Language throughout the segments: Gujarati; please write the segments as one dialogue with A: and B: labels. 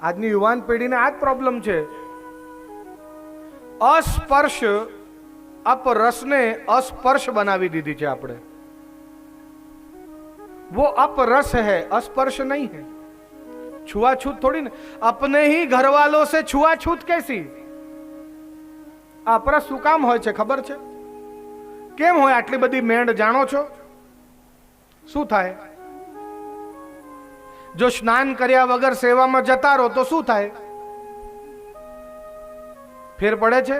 A: આજની યુવાન પેઢીને આ જ પ્રોબ્લેમ છે. અસ્પર્શ અપરસને અસ્પર્શ બનાવી દીધી છે આપણે. वो अपरस है, अस्पर्श नहीं है. छुआछूत थोड़ी ना. अपने ही घर वालों से छुआछूत कैसी? अपरस શું કામ હોય છે ખબર છે? કેમ હોય આટલી બધી મેંડ જાણો છો? શું થાય? જો સ્નાન કર્યા વગર સેવામાં જતા રહો તો શું થાય? ફેર પડે છે?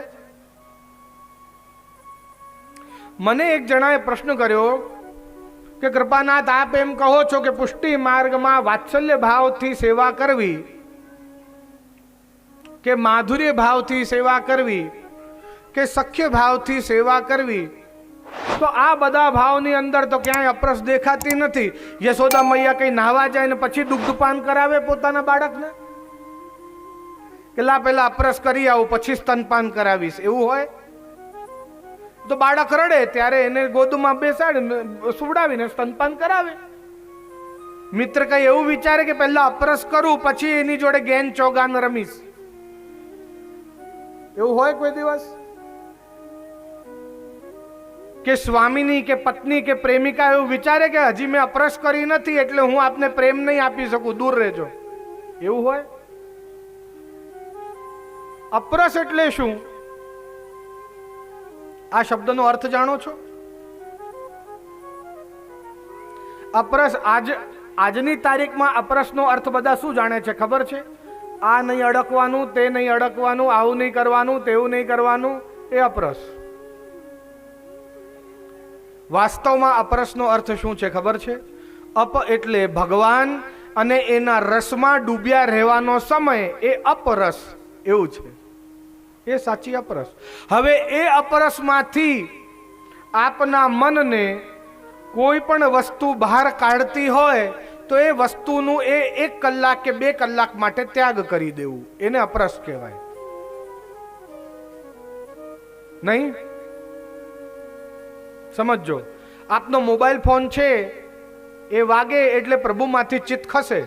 A: મને એક જણાએ પ્રશ્ન કર્યો કે કૃપાનાથ, આપ એમ કહો છો કે પુષ્ટિ માર્ગમાં વાત્સલ્ય ભાવથી સેવા કરવી કે માધુર્ય ભાવથી સેવા કરવી કે સખ્ય ભાવથી સેવા કરવી, તો આ બધા ભાવની અંદર તો ક્યાંય અપરસ દેખાતી નથી. યશોદા મૈયા કઈ નાહવા જાય ને પછી દુગ્ધપાન કરાવે પોતાના બાળકને કે લા પેલા અપરસ કરી આવું પછી સ્તનપાન કરાવીશ, એવું હોય? તો બાળક રડે ત્યારે એને ગોદમાં બેસાડીને સુવડાવીને સ્તનપાન કરાવે. મિત્ર કઈ એવું વિચારે કે પહેલા અપરસ કરું પછી એની જોડે ગેન ચોગાન રમીશ, એવું હોય કોઈ દિવસ? કે સ્વામીની કે પત્ની કે પ્રેમિકા એવું વિચારે કે હજી મેં અપરસ કરી નથી એટલે હું આપને પ્રેમ નહીં આપી શકું, દૂર રહેજો, એવું હોય? અપરસ એટલે શું? આ શબ્દનો અર્થ જાણો છો? અપરસ આજની તારીખમાં અપરસનો અર્થ બધા શું જાણે છે ખબર છે? આ નહીં અડકવાનું, તે નહીં અડકવાનું, આવું નહીં કરવાનું, તેવું નહીં કરવાનું, એ અપરસ. વાસ્તવમાં અપરસનો અર્થ શું છે ખબર છે? અપ એટલે ભગવાન અને એના રસમાં ડૂબ્યા રહેવાનો સમય, એ અપરસ, એવું છે. એ સાચી અપરસ. હવે એ અપરસમાંથી આપના મનને કોઈ પણ વસ્તુ બહાર કાઢતી હોય તો એ વસ્તુનું એ 1 કલાક કે 2 કલાક માટે ત્યાગ કરી દેવું, એને અપરસ કહેવાય. નહીં સમજો? આપનો મોબાઈલ ફોન છે, એ વાગે એટલે પ્રભુમાંથી ચિત્ત ખસે.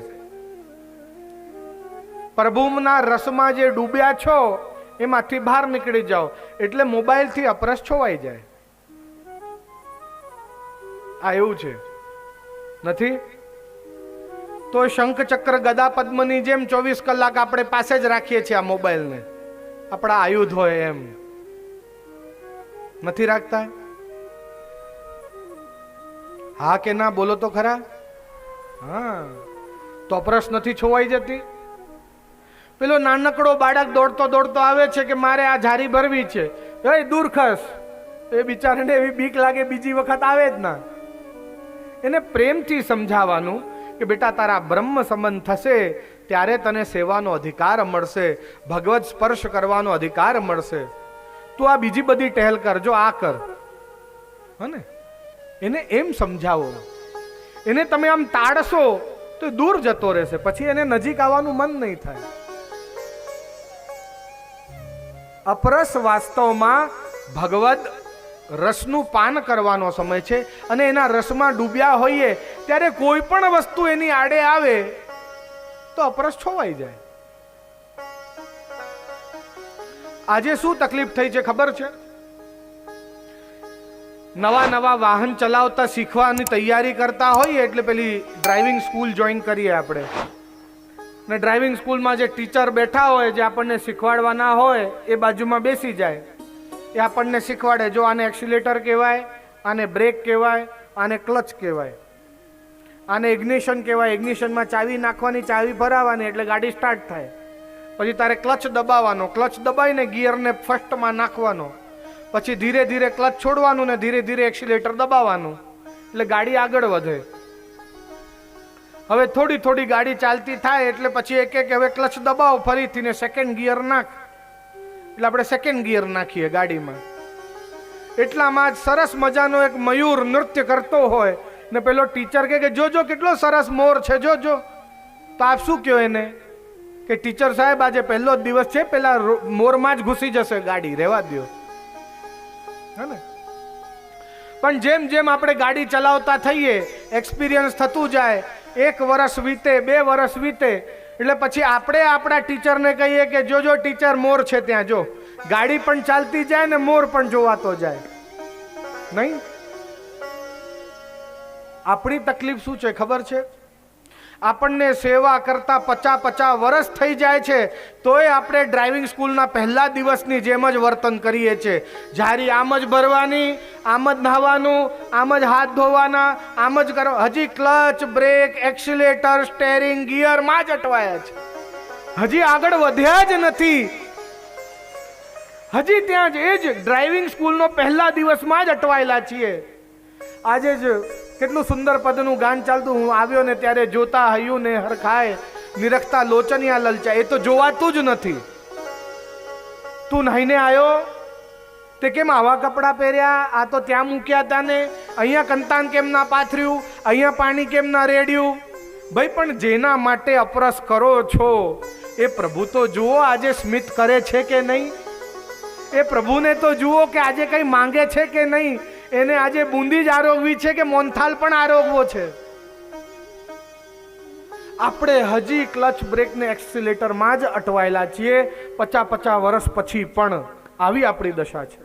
A: પ્રભુના રસમાં જે ડૂબ્યા છો એમાંથી બહાર નીકળી જાઓ એટલે મોબાઈલથી અપરસ છોવાઈ જાય. આ એવું છે નથી? તો શંખ ચક્ર ગદા પદ્મની જેમ 24 કલાક આપણે પાસે જ રાખીએ છીએ આ મોબાઈલને, આપણા આયુધ હોય એમ. નથી રાખતા? હા કે ના બોલો તો ખરા? હા, તો અપરસ નથી છોવાઈ જતી? પેલો નાનકડો બાળક દોડતો દોડતો આવે છે કે મારે આ જારી ભરવી છે, એ દૂર ખસ, એ બિચારાને એવી બીક લાગે બીજી વખત આવે જ ના. એને પ્રેમથી સમજાવવાનું કે બેટા તારા બ્રહ્મ સંબંધ થશે ત્યારે તને સેવાનો અધિકાર મળશે, ભગવત સ્પર્શ કરવાનો અધિકાર મળશે. તું આ બીજી બધી ટહેલ કરજો, આ કર. હને એને એમ સમજાવો. એને તમે આમ તાડશો તો દૂર જતો રહેશે, પછી એને નજીક આવવાનું મન નહીં થાય. અપરસ વાસ્તવમાં ભગવદ રસનું પાન કરવાનો સમય છે અને એના રસમાં ડૂબ્યા હોઈએ ત્યારે કોઈ પણ વસ્તુ એની આડે આવે તો અપરસ છોવાઈ જાય. આજે શું તકલીફ થઈ છે ખબર છે? નવા વાહન ચલાવતા શીખવાની તૈયારી કરતા હોઈએ એટલે પેલી ડ્રાઇવિંગ સ્કૂલ જોઈન કરીએ આપણે, ને ડ્રાઇવિંગ સ્કૂલમાં જે ટીચર બેઠા હોય, જે આપણને શીખવાડવાના હોય, એ બાજુમાં બેસી જાય. એ આપણને શીખવાડે, જો આને એક્સિલેટર કહેવાય, આને બ્રેક કહેવાય, આને ક્લચ કહેવાય, આને ઇગ્નિશન કહેવાય. ઇગ્નિશનમાં ચાવી નાખવાની, ચાવી ભરાવાની એટલે ગાડી સ્ટાર્ટ થાય. પછી તારે ક્લચ દબાવવાનો, ક્લચ દબાવીને ગિયરને ફર્સ્ટમાં નાખવાનો, પછી ધીરે ધીરે ક્લચ છોડવાનું ને ધીરે ધીરે એક્સિલેટર દબાવવાનું એટલે ગાડી આગળ વધે. હવે થોડી થોડી ગાડી ચાલતી થાય એટલે પછી એક એક હવે ક્લચ દબાવો ફરીથી ને સેકન્ડ ગિયર નાખ એટલે આપણે સેકન્ડ ગિયર નાખીએ ગાડીમાં. એટલામાં જ સરસ મજાનો એક મયુર નૃત્ય કરતો હોય ને પેલો ટીચર કે જોજો કેટલો સરસ મોર છે, જોજો. તો આપ શું કહો એને કે ટીચર સાહેબ આજે પહેલો જ દિવસ છે, પેલા મોરમાં જ ઘૂસી જશે ગાડી, રહેવા દો. હે ને? પણ જેમ જેમ આપણે ગાડી ચલાવતા થઈએ, એક્સપિરિયન્સ થતું જાય, 1 વર્ષ વીતે, 2 વર્ષ વીતે, એટલે પછી આપણે આપણા ટીચરને કહીએ કે જો ટીચર મોર છે ત્યાં જો, ગાડી પણ ચાલતી જાય ને મોર પણ જોવાતો જાય. નહીં? આપણી તકલીફ શું છે ખબર છે? આપણને સેવા કરતા 50 વર્ષ થઈ જાય છે તોય આપણે ડ્રાઇવિંગ સ્કૂલના પહેલા દિવસની જેમ જ વર્તન કરીએ છીએ. જારી આમ જ ભરવાની, આમ જ નહાવાનું, આમ જ હાથ ધોવાના, આમ જ કરો. હજી ક્લચ, બ્રેક, એક્સિલેટર, સ્ટેરિંગ, ગિયરમાં જ અટવાયા છે. હજી આગળ વધ્યા જ નથી. હજી ત્યાં જ એ જ ડ્રાઇવિંગ સ્કૂલનો પહેલા દિવસમાં જ અટવાયેલા છીએ. આજે જ કેટલું સુંદર પદનું ગાન ચાલતું. હું આવ્યો ને ત્યારે જોતા હૈયું ને હરખાય, નિરખતા લોચનિયા લલચાય. એ તો જોવાતું જ નથી. તું નહીને આવ્યો તે કેમ આવા કપડાં પહેર્યા? આ તો ત્યાં મૂક્યા હતા ને. અહીંયા કંતાન કેમ ના પાથર્યું? અહીંયા પાણી કેમ ના રેડ્યું? ભાઈ પણ જેના માટે અપરસ કરો છો એ પ્રભુ તો જુઓ આજે સ્મિત કરે છે કે નહીં. એ પ્રભુને તો જુઓ કે આજે કઈ માંગે છે કે નહીં. એને આજે બુંદી જ આરોગવી છે કે મોનથાલ પણ આરોગવો છે? આપણે હજી ક્લચ બ્રેક ને એક્સિલેટરમાં જ અટવાયેલા છીએ 50 વર્ષ પછી પણ. આવી આપણી દશા છે.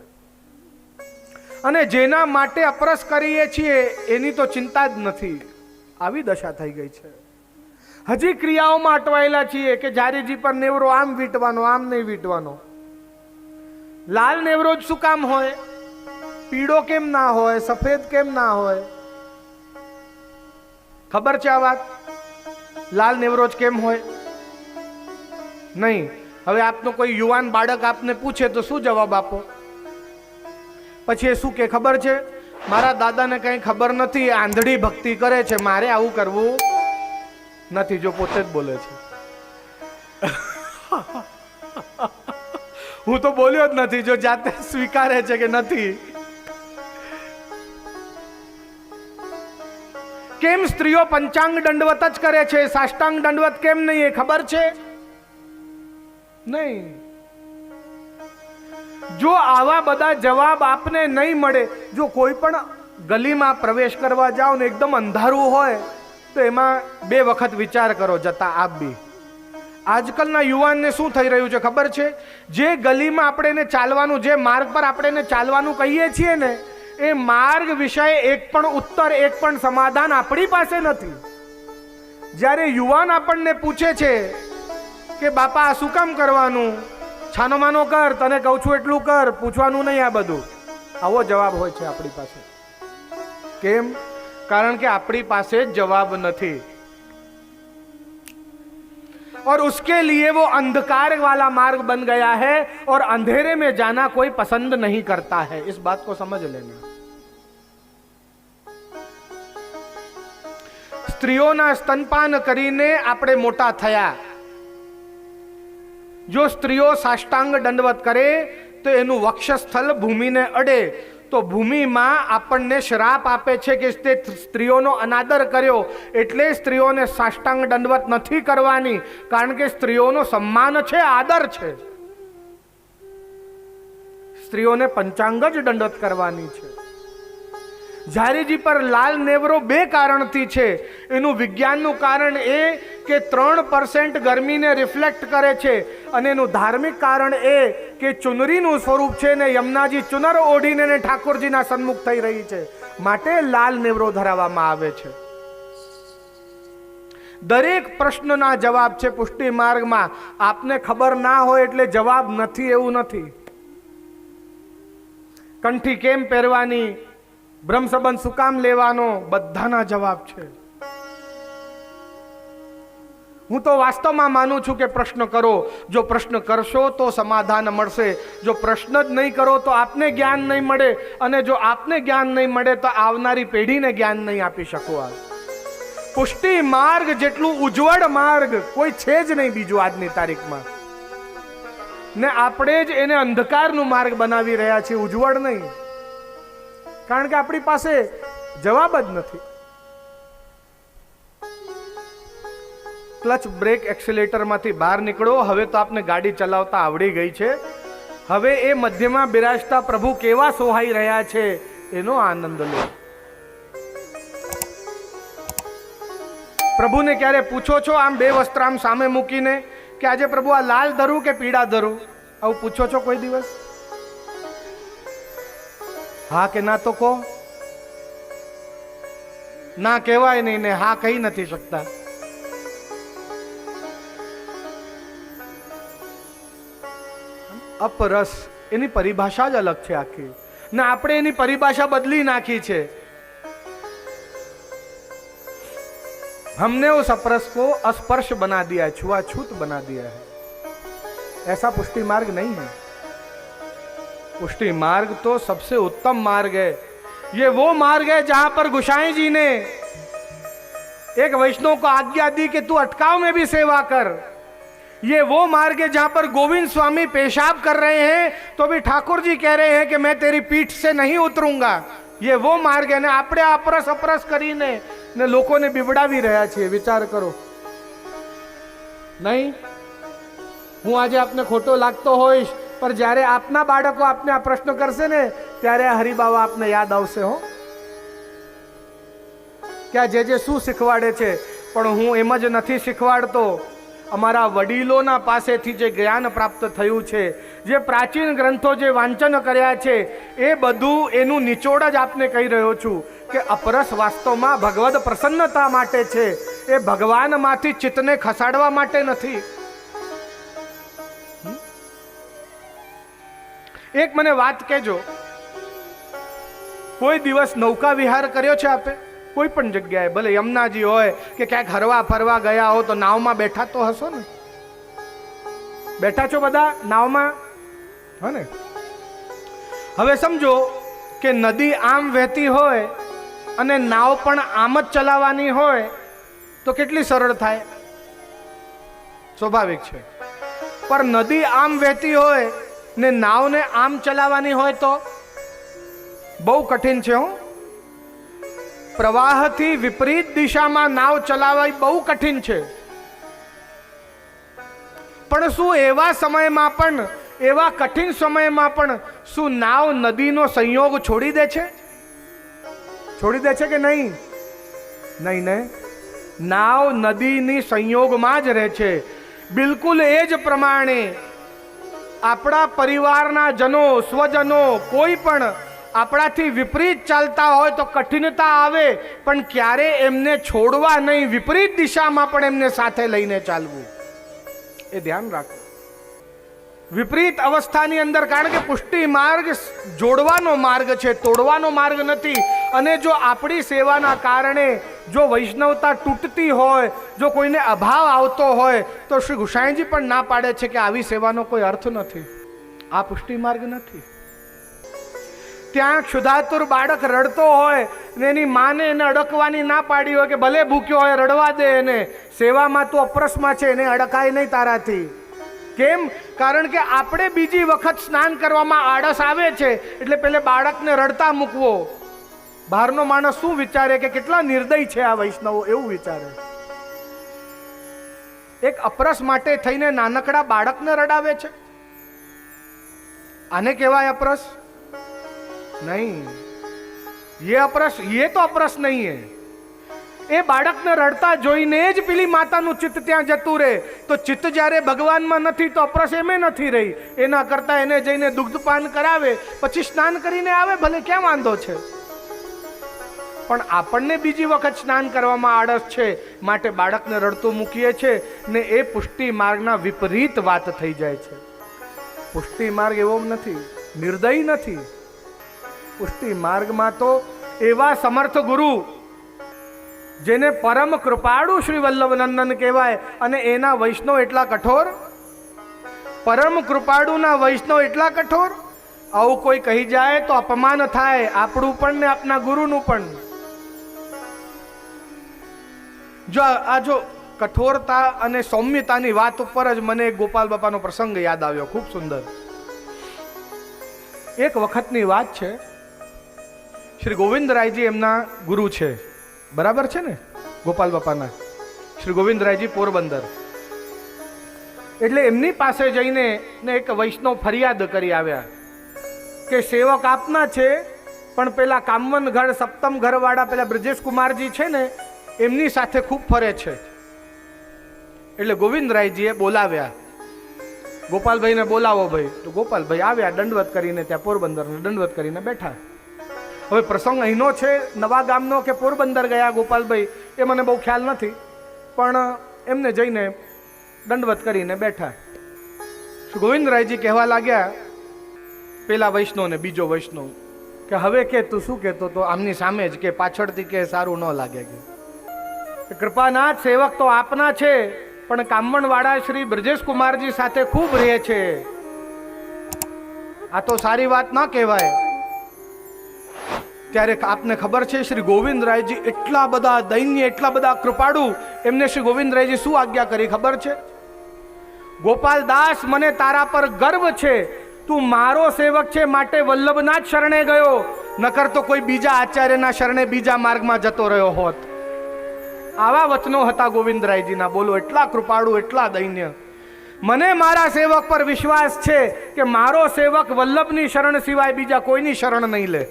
A: અને જેના માટે અપરસ કરીએ છીએ એની તો ચિંતા જ નથી. આવી દશા થઈ ગઈ છે. હજી ક્રિયાઓમાં અટવાયેલા છીએ કે જારીજી પર નેવરો આમ વીંટવાનો, આમ નહીં વીંટવાનો. લાલ નેવરો જ શું કામ હોય? પીળો કેમ ના હોય? સફેદ કેમ ના હોય? ખબર છે આ વાત? લાલ નેવરો જ કેમ હોય? નહીં. હવે આપનો કોઈ યુવાન બાળક આપને પૂછે તો શું જવાબ આપો? પછી એ શું કે ખબર છે? મારા દાદાને કઈ ખબર નથી, આંધળી ભક્તિ કરે છે, મારે આવું કરવું નથી. જો પોતે જ બોલે છે. હું તો બોલ્યો જ નથી. જો જાતે સ્વીકારે છે કે નથી. કેમ સ્ત્રીઓ પંચાંગ દંડવત જ કરે છે, સાષ્ટાંગ દંડવત કેમ નહીં? એ ખબર છે? નહીં. જો આવા બધા જવાબ આપને નહીં મળે, જો કોઈ પણ ગલીમાં પ્રવેશ કરવા જાઓ ને એકદમ અંધારું હોય તો એમાં 2 વખત વિચાર કરો જતા આપ બી. આજકાલના યુવાનને શું થઈ રહ્યું છે ખબર છે? જે ગલીમાં આપણે એને ચાલવાનું, જે માર્ગ પર આપણે એને ચાલવાનું કહીએ છીએ ને, એ માર્ગ વિષય એક પણ ઉત્તર, એક પણ સમાધાન આપણી પાસે નથી. જ્યારે યુવાન આપણને પૂછે છે કે બાપા આ શું કામ કરવાનું? છાનો માનો કર, તને કહું છું એટલું કર, પૂછવાનું નહીં આ બધું. આવો જવાબ હોય છે આપણી પાસે. કેમ? કારણ કે આપણી પાસે જવાબ નથી. और उसके लिए वो अंधकार वाला मार्ग बन गया है और अंधेरे में जाना कोई पसंद नहीं करता है. इस बात को समझ लेना. સ્ત્રીઓના સ્તનપાન કરીને આપણે મોટા થયા. જો સ્ત્રીઓ સાષ્ટાંગ દંડવત કરે તો એનું વક્ષસ્થળ ભૂમિને અડે તો ભૂમિમાં આપણને શ્રાપ આપે છે કે તે સ્ત્રીઓનો અનાદર કર્યો, એટલે સ્ત્રીઓને સાષ્ટાંગ દંડવત નથી કરવાની. કારણ કે સ્ત્રીઓનો સન્માન છે, આદર છે. સ્ત્રીઓને પંચાંગ જ દંડવત કરવાની છે. જારીજી પર લાલ નેવરો 2 કારણથી છે. એનું વિજ્ઞાનનું કારણ એ કે 3% ગરમીને રિફ્લેક્ટ કરે છે, અને એનું ધાર્મિક કારણ એ કે ચુનરીનું સ્વરૂપ છે ને યમુનાજી ચુનર ઓઢીને ઠાકોરજીના સન્મુખ થઈ રહી છે, માટે લાલ નેવરો ધરાવવામાં આવે છે. દરેક પ્રશ્નના જવાબ છે પુષ્ટિ માર્ગમાં. આપને ખબર ના હોય એટલે જવાબ નથી એવું નથી. કંઠી કેમ પહેરવાની, બ્રહ્મ સંબંધ શું કામ લેવાનો, બધાના જવાબ છે. હું તો વાસ્તવમાં માનું છું કે પ્રશ્ન કરો. જો પ્રશ્ન કરશો તો સમાધાન મળશે. જો પ્રશ્ન જ નહીં કરો તો આપને જ્ઞાન નહીં મળે, અને જો આપને જ્ઞાન નહીં મળે તો આવનારી પેઢીને જ્ઞાન નહીં આપી શકો. પુષ્ટિ માર્ગ જેટલું ઉજ્જવળ માર્ગ કોઈ છે જ નહીં બીજું આજની તારીખમાં. ને આપણે જ એને અંધકારનું માર્ગ બનાવી રહ્યા છીએ, ઉજ્જવળ નહીં. કારણ કે આપણી પાસે જવાબ જ નથી. ક્લચ બ્રેક એક્સિલેટર માંથી બહાર નીકળો. હવે તો આપને ગાડી ચલાવતા આવડી ગઈ છે. હવે એ મધ્યમાં બિરાજતા પ્રભુ કેવા સોહાઈ રહ્યા છે એનો આનંદ લો. પ્રભુને ક્યારે પૂછો છો આમ બે વસ્ત્ર આમ સામે મૂકીને કે આજે પ્રભુ આ લાલ ધરું કે પીળા ધરું? આવું પૂછો છો કોઈ દિવસ? હા કે ના તો કહો. ના કહેવાય નહીં ને હા કહી નથી શકતા. અપરસ એની પરિભાષા જ અલગ છે આખી, ને આપણે એની પરિભાષા બદલી નાખી છે. हमने उस अपरस को अस्पर्श बना दिया है, छुआछूत बना दिया है. ऐसा पुष्टि मार्ग नहीं है. पुष्टि मार्ग तो सबसे उत्तम मार्ग है. ये वो मार्ग है जहां पर गोसाई जी ने एक वैष्णव को आज्ञा दी कि तू अटकाव में भी सेवा कर. ये वो मार्ग है जहां पर गोविंद स्वामी पेशाब कर रहे हैं तो भी ठाकुर जी कह रहे हैं कि मैं तेरी पीठ से नहीं उतरूंगा. ये वो मार्ग है ने આપણે અપરસ અપરસ કરીને ને લોકોને બીવડાવી રહ્યા છીએ. વિચાર કરો. નહીં, હું આજે આપને ખોટો લાગતો હોઈશ, પણ જ્યારે આપના બાળકો આપને આ પ્રશ્ન કરશે ને ત્યારે હરિબાવા આપને યાદ આવશે હો કે આ જે શું શીખવાડે છે. પણ હું એમ જ નથી શીખવાડતો. અમારા વડીલોના પાસેથી જે જ્ઞાન પ્રાપ્ત થયું છે, જે પ્રાચીન ગ્રંથો જે વાંચન કર્યા છે, એ બધું એનું નિચોડ જ આપને કહી રહ્યો છું કે અપરસ વાસ્તવમાં ભગવદ પ્રસન્નતા માટે છે. એ ભગવાનમાંથી ચિત્તને ખસાડવા માટે નથી. એક મને વાત કહેજો, કોઈ દિવસ નૌકા વિહાર કર્યો છે આપે? કોઈ પણ જગ્યાએ, ભલે યમુનાજી હોય કે ક્યાંક હરવા ફરવા ગયા હો તો નાવમાં બેઠા તો હશો ને? બેઠા છો બધા નાવમાં? હા ને? હવે સમજો કે નદી આમ વહેતી હોય અને નાવ પણ આમ જ ચલાવવાની હોય તો કેટલી સરળ થાય? સ્વાભાવિક છે. પણ નદી આમ વહેતી હોય ને નાવને આમ ચલાવવાની હોય તો બહુ કઠિન છે. હું પ્રવાહથી વિપરીત દિશામાં નાવ ચલાવવી બહુ કઠિન છે. પણ શું એવા સમયમાં પણ, એવા કઠિન સમયમાં પણ શું નાવ નદીનો સંયોગ છોડી દે છે? છોડી દે છે કે નહીં? નહીં ને. નાવ નદીની સંયોગમાં જ રહે છે. બિલકુલ એ જ પ્રમાણે આપણા પરિવારના જનો, સ્વજનો કોઈ પણ આપણાથી વિપરીત ચાલતા હોય તો કઠિનતા આવે, પણ ક્યારે એમને છોડવા નહીં, વિપરીત દિશામાં પણ એમને સાથે લઈને ચાલવું. એ ધ્યાન રાખો. વિપરીત અવસ્થાની અંદર, કારણ કે પુષ્ટિ માર્ગ જોડવાનો માર્ગ છે, તોડવાનો માર્ગ નથી. અને જો આપણી સેવાના કારણે જો વૈષ્ણવતા તૂટતી હોય, જો કોઈને અભાવ આવતો હોય તો શ્રી ગુસાઈજી પણ ના પાડે છે કે આવી સેવાનો કોઈ અર્થ નથી. આ પુષ્ટિ માર્ગ નથી. ત્યાં ક્ષુધાતુર બાળક રડતો હોય ને એની માને એને અડકવાની ના પાડી હોય કે ભલે ભૂખ્યો હોય રડવા દે એને, સેવામાં તું અપરસમાં છે, એને અડકાય નહીં તારાથી. કેમ? કારણ કે આપણે બીજી વખત સ્નાન કરવામાં આળસ આવે છે એટલે પેલે બાળકને રડતા મૂકવો. બહારનો માણસ શું વિચારે કે કેટલા નિર્દય છે આ વૈષ્ણવો, એવું વિચારે. એક અપરસ માટે થઈને નાનકડા બાળકને રડાવે છે. આને કહેવાય અપરસ? नहीं, ये अपरस, ये तो अपरस नहीं है. એ બાળકને રડતા જોઈને જ પેલી માતાનું ચિત્ત ત્યાં જતું રહે. તો ચિત્ત જ્યારે ભગવાનમાં નથી તો અપરસ એમે નથી રહી. એના કરતા એને જઈને દુગ્ધપાન કરાવે, પછી સ્નાન કરીને આવે, ભલે ક્યાં વાંધો છે. પણ આપણને બીજી વખત સ્નાન કરવામાં આળસ છે, માટે બાળકને રડતું મૂકીએ છે ને એ પુષ્ટિ માર્ગના વિપરીત વાત થઈ જાય છે. પુષ્ટિ માર્ગ એવો નથી, નિર્દય નથી. પુષ્ટિ માર્ગમાં તો એવા સમર્થ ગુરુ જેને પરમ કૃપાળુ શ્રી વલ્લભનંદન કહેવાય, અને એના વૈષ્ણવ એટલા કઠોર. પરમ કૃપાળુના વૈષ્ણવ એટલા કઠોર. આવું કોઈ કહી જાય તો અપમાન થાય, આપણું પણ ને આપના ગુરુનું પણ. જો કઠોરતા અને સૌમ્યતાની વાત ઉપર જ મને ગોપાલ બાપાનો પ્રસંગ યાદ આવ્યો, ખૂબ સુંદર. એક વખતની વાત છે, શ્રી ગોવિંદરાયજી એમના ગુરુ છે, બરાબર છે ને? ગોપાલ બાપાના શ્રી ગોવિંદરાયજી પોરબંદર. એટલે એમની પાસે જઈને ને એક વૈષ્ણવ ફરિયાદ કરી આવ્યા કે સેવક આપના છે, પણ પેલા કામવન ઘર સપ્તમ ઘરવાળા પેલા બ્રજેશ કુમારજી છે ને, એમની સાથે ખૂબ ફરે છે. એટલે ગોવિંદરાયજીએ બોલાવ્યા, ગોપાલભાઈને બોલાવો ભાઈ. તો ગોપાલભાઈ આવ્યા, દંડવત કરીને ત્યાં પોરબંદરને દંડવત કરીને બેઠા. હવે પ્રસંગ અહીંનો છે, નવા ગામનો કે પોરબંદર ગયા ગોપાલભાઈ એ મને બહુ ખ્યાલ નથી, પણ એમને જઈને દંડવત કરીને બેઠા. ગોવિંદરાયજી કહેવા લાગ્યા પેલા વૈષ્ણવ ને બીજો વૈષ્ણવ કે હવે કે તું શું કહેતો તો? આમની સામે જ કે પાછળથી કે સારું ન લાગે કે કૃપાનાથ સેવક તો આપના છે, પણ કામણવાળા શ્રી બ્રજેશ કુમારજી સાથે ખૂબ રહે છે. આ તો સારી વાત ના કહેવાય. ત્યારે આપને ખબર છે શ્રી ગોવિંદરાયજી એટલા બધા દૈન્ય, એટલા બધા કૃપાળુ, એમને શ્રી ગોવિંદરાયજી શું આજ્ઞા કરી ખબર છે? ગોપાલદાસ, મને તારા પર ગર્વ છે. તું મારો સેવક છે માટે વલ્લભના જ શરણે ગયો, નકર તો કોઈ બીજા આચાર્યના શરણે બીજા માર્ગમાં જતો રહ્યો હોત. આવા વચનો હતા ગોવિંદરાયજીના. બોલો, એટલા કૃપાળુ, એટલા દૈન્ય. મને મારા સેવક પર વિશ્વાસ છે કે મારો સેવક વલ્લભની શરણ સિવાય બીજા કોઈની શરણ નહીં લે.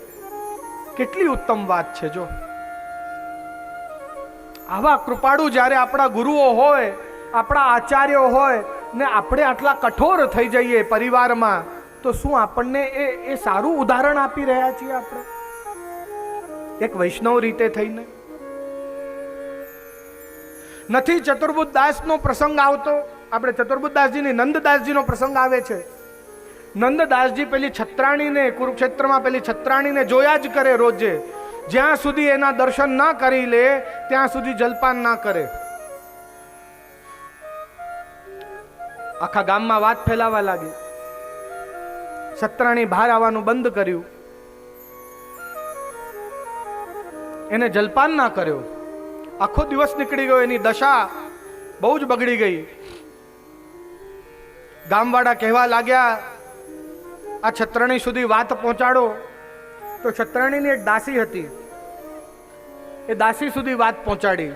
A: કેટલી ઉત્તમ વાત છે. જો આવા કૃપાળુ જ્યારે આપણા ગુરુઓ હોય, આપણા આચાર્યો હોય ને આપણે આટલા કઠોર થઈ જઈએ પરિવારમાં, તો શું આપણને એ સારું ઉદાહરણ આપી રહ્યા છીએ આપણે એક વૈષ્ણવ રીતે થઈને? નથી ચતુર્બુદ્ધ દાસનો પ્રસંગ આવતો. આપણે ચતુર્બુદ્ધ દાસજીની નંદદાસજીનો પ્રસંગ આવે છે. નંદદાસજી પેલી છત્રાણીને, કુરુક્ષેત્રમાં પેલી છત્રાણીને જોયા જ કરે રોજે. જ્યાં સુધી એના દર્શન ના કરી લે ત્યાં સુધી જલપાન ના કરે. આખા ગામમાં વાત ફેલાવા લાગી. છત્રાણી બહાર આવવાનું બંધ કર્યું, એને જલપાન ના કર્યો. આખો દિવસ નીકળી ગયો, એની દશા બહુ જ બગડી ગઈ. ગામવાળા કહેવા લાગ્યા, આ છત્રાણી સુધી વાત પહોંચાડો. તો છત્રાણીની એક દાસી હતી, એ દાસી સુધી વાત પહોંચાડી.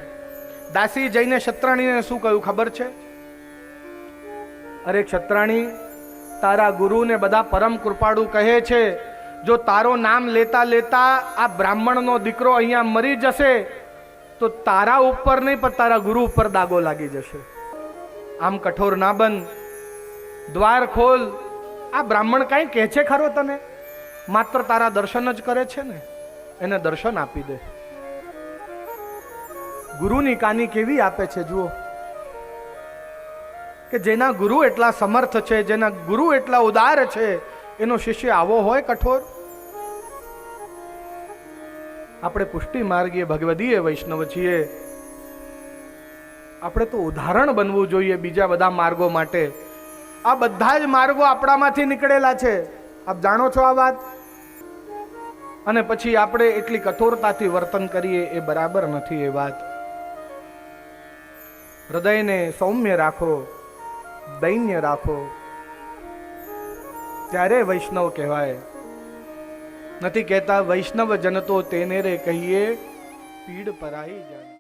A: દાસી જઈને છત્રાણીને શું કહ્યું ખબર છે? અરે છત્રાણી, તારા ગુરુને બધા પરમ કૃપાળુ કહે છે, જો તારો નામ લેતા લેતા આ બ્રાહ્મણનો દીકરો અહીંયા મરી જશે તો તારા ઉપર નહીં પણ તારા ગુરુ ઉપર દાગો લાગી જશે. આમ કઠોર ના બન, દ્વાર ખોલ. આ બ્રાહ્મણ કાંઈ કહે છે ખરો તને? માત્ર તારા દર્શન જ કરે છે ને, એને દર્શન આપી દે. ગુરુની કાની કેવી આપે છે જુઓ, કે જેના ગુરુ એટલા સમર્થ છે, જેના ગુરુ એટલા ઉદાર છે, એનો શિષ્ય આવો હોય કઠોર? આપણે પુષ્ટિ માર્ગીય ભગવદીય વૈષ્ણવ છીએ. આપણે તો ઉદાહરણ બનવું જોઈએ બીજા બધા માર્ગો માટે. આ બધા જ માર્ગો આપણામાંથી નીકળેલા છે. આપ જાણો છો આ વાત. અને પછી આપણે એટલી કઠોરતાથી વર્તન કરીએ એ બરાબર નથી. એ વાત હૃદયને સૌમ્ય રાખો, દૈન્ય રાખો, ત્યારે વૈષ્ણવ કહેવાય. નથી કહેતા વૈષ્ણવ જન તો તેને રે કહીએ, પીડ પરાઈ જાય.